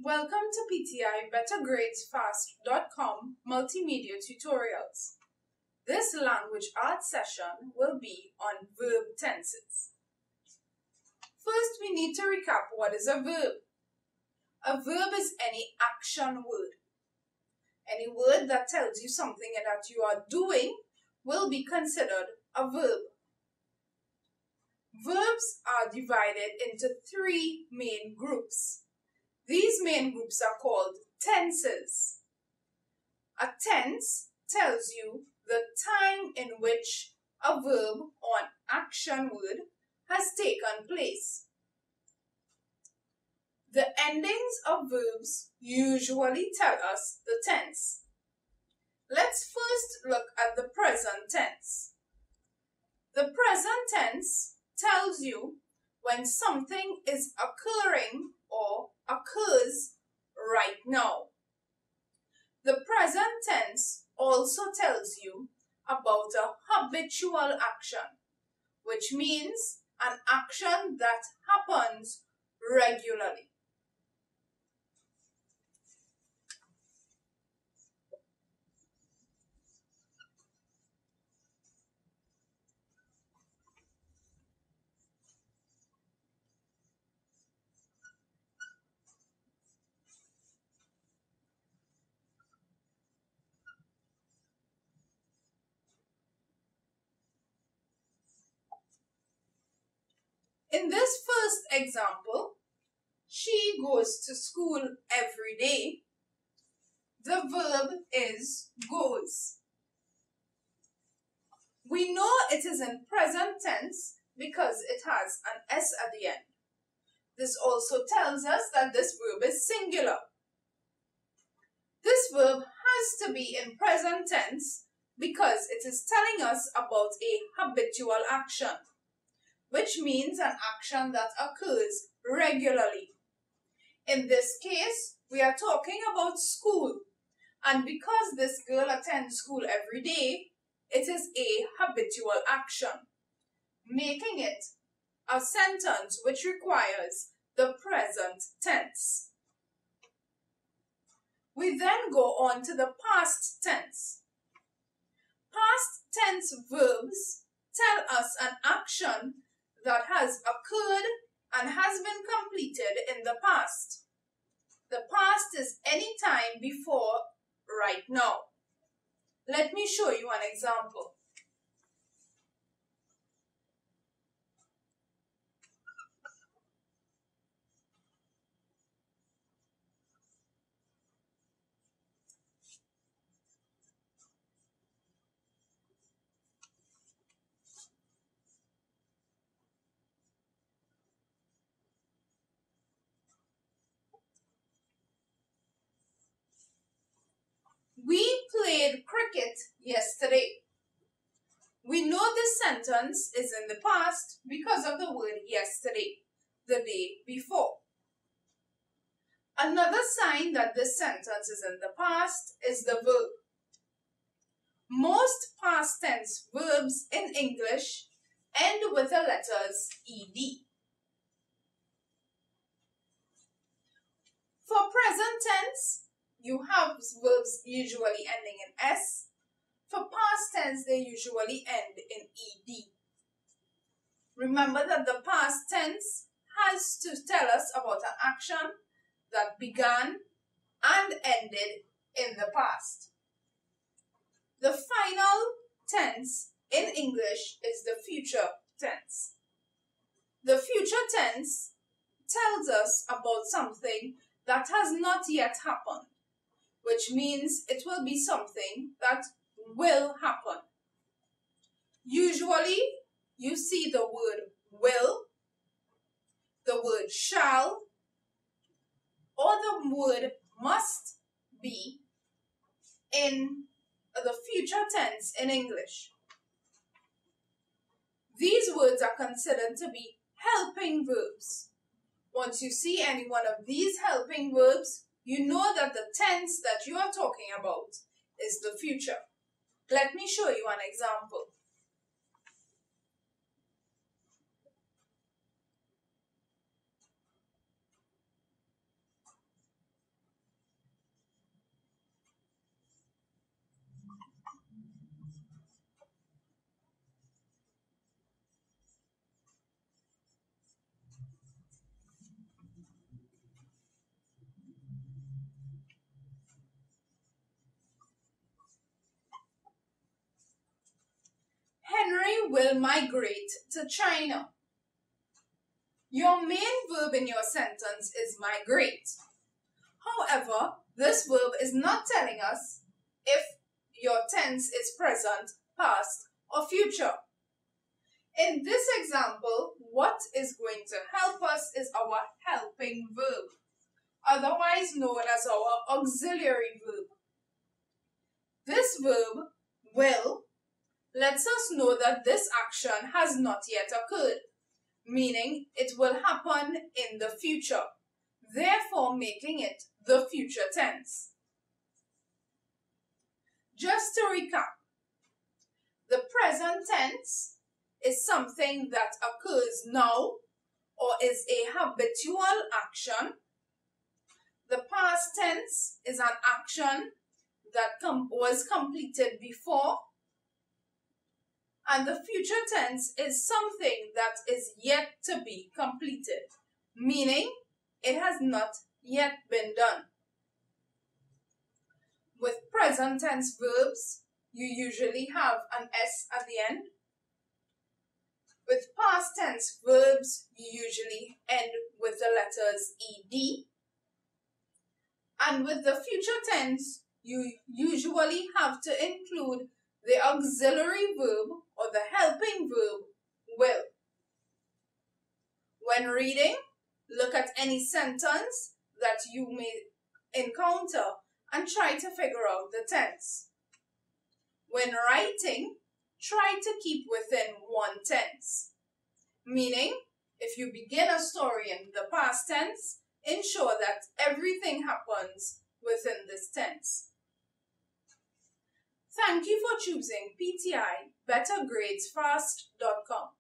Welcome to PTI BetterGradesFast.com multimedia tutorials. This language arts session will be on verb tenses. First, we need to recap what is a verb. A verb is any action word. Any word that tells you something that you are doing will be considered a verb. Verbs are divided into three main groups. These main groups are called tenses. A tense tells you the time in which a verb or an action word has taken place. The endings of verbs usually tell us the tense. Let's first look at the present tense. The present tense tells you when something is occurring or occurs right now. The present tense also tells you about a habitual action, which means an action that happens regularly. In this first example, she goes to school every day. The verb is goes. We know it is in present tense because it has an S at the end. This also tells us that this verb is singular. This verb has to be in present tense because it is telling us about a habitual action, which means an action that occurs regularly. In this case, we are talking about school, and because this girl attends school every day, it is a habitual action, making it a sentence which requires the present tense. We then go on to the past tense. Past tense verbs tell us an action that has occurred and has been completed in the past. The past is any time before right now. Let me show you an example. We played cricket yesterday. We know this sentence is in the past because of the word yesterday, the day before. Another sign that this sentence is in the past is the verb. Most past tense verbs in English end with the letters ed. For present tense, you have verbs usually ending in S. For past tense, they usually end in ed. Remember that the past tense has to tell us about an action that began and ended in the past. The final tense in English is the future tense. The future tense tells us about something that has not yet happened, which means it will be something that will happen. Usually, you see the word will, the word shall, or the word must be in the future tense in English. These words are considered to be helping verbs. Once you see any one of these helping verbs, you know that the tense that you are talking about is the future. Let me show you an example. will migrate to China. Your main verb in your sentence is migrate. However, this verb is not telling us if your tense is present, past, or future. In this example, what is going to help us is our helping verb, otherwise known as our auxiliary verb. This verb, will, lets us know that this action has not yet occurred, meaning it will happen in the future, therefore making it the future tense. Just to recap, the present tense is something that occurs now or is a habitual action. The past tense is an action that was completed before. And the future tense is something that is yet to be completed, meaning it has not yet been done. With present tense verbs, you usually have an S at the end. With past tense verbs, you usually end with the letters ED. And with the future tense, you usually have to include the auxiliary verb or the helping verb, will. When reading, look at any sentence that you may encounter and try to figure out the tense. When writing, try to keep within one tense. Meaning, if you begin a story in the past tense, ensure that everything happens within this tense. Thank you for choosing PTI BetterGradesFast.com.